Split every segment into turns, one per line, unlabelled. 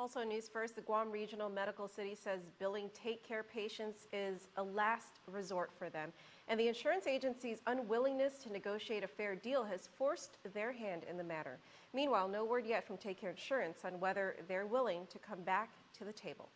Also on News First, the Guam Regional Medical City says billing Takecare patients is a last resort for them. And the insurance agency's unwillingness to negotiate a fair deal has forced their hand in the matter. Meanwhile, no word yet from Takecare Insurance on whether they're willing to come back to the table.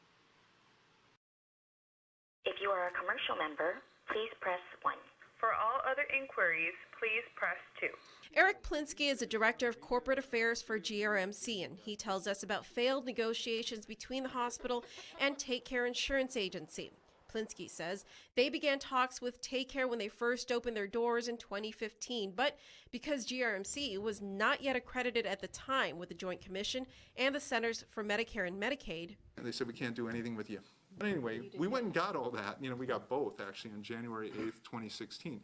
If you are a commercial member, please press 1.
For all other inquiries, please press 2.
Eric Plinsky is the Director of Corporate Affairs for GRMC, and he tells us about failed negotiations between the hospital and Takecare Insurance Agency. Plinsky says they began talks with Takecare when they first opened their doors in 2015, but because GRMC was not yet accredited at the time with the Joint Commission and the Centers for Medicare and Medicaid,
they said we can't do anything with you. But anyway, we went and got all that. We got both actually on January 8th, 2016.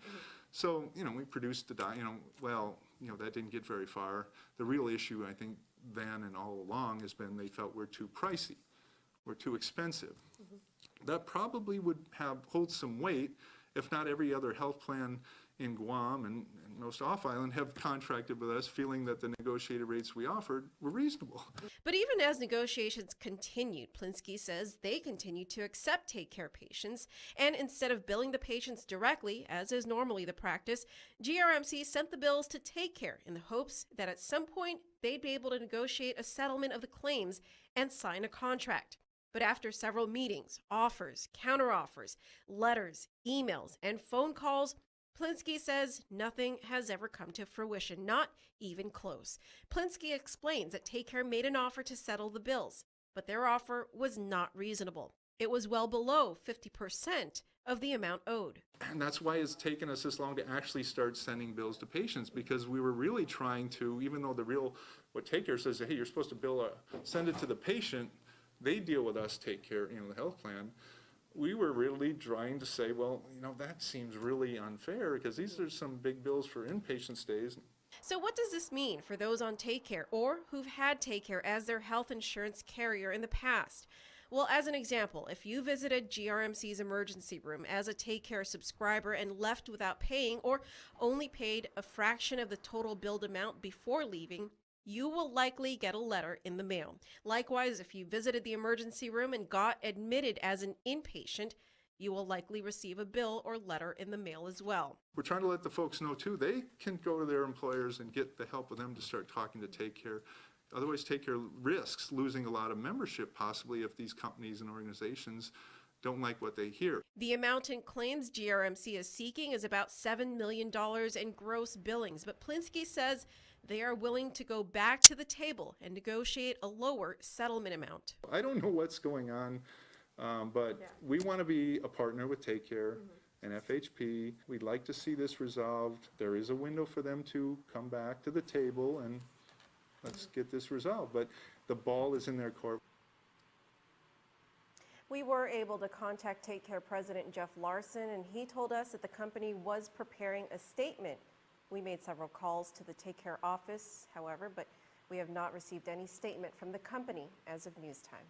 So, we produced the that didn't get very far. The real issue, I think, then and all along has been they felt we're too pricey, we're too expensive. That probably would hold some weight if not every other health plan in Guam and most off-island have contracted with us feeling that the negotiated rates we offered were reasonable.
But even as negotiations continued, Plinsky says they continued to accept Takecare patients, and instead of billing the patients directly, as is normally the practice, GRMC sent the bills to Takecare in the hopes that at some point they'd be able to negotiate a settlement of the claims and sign a contract. But after several meetings, offers, counteroffers, letters, emails, and phone calls, Plinsky says nothing has ever come to fruition, not even close. Plinsky explains that Takecare made an offer to settle the bills, but their offer was not reasonable. It was well below 50% of the amount owed.
And that's why it's taken us this long to actually start sending bills to patients, because we were really trying to, even though what Takecare says, hey, you're supposed to send it to the patient, they deal with us, Takecare, the health plan. We were really trying to say, well, that seems really unfair because these are some big bills for inpatient stays.
So what does this mean for those on Takecare or who've had Takecare as their health insurance carrier in the past? Well, as an example, if you visited GRMC's emergency room as a Takecare subscriber and left without paying or only paid a fraction of the total billed amount before leaving, you will likely get a letter in the mail. Likewise, if you visited the emergency room and got admitted as an inpatient, you will likely receive a bill or letter in the mail as well.
We're trying to let the folks know, too, they can go to their employers and get the help of them to start talking to Takecare. Otherwise, Takecare risks losing a lot of membership, possibly, if these companies and organizations don't like what they hear.
The amount in claims GRMC is seeking is about $7 million in gross billings, but Plinsky says they are willing to go back to the table and negotiate a lower settlement amount.
I don't know what's going on, but we want to be a partner with Takecare and FHP. We'd like to see this resolved. There is a window for them to come back to the table and let's get this resolved, but the ball is in their court.
We were able to contact Takecare President Jeff Larson, and he told us that the company was preparing a statement. We made several calls to the Takecare office, however, but we have not received any statement from the company as of news time.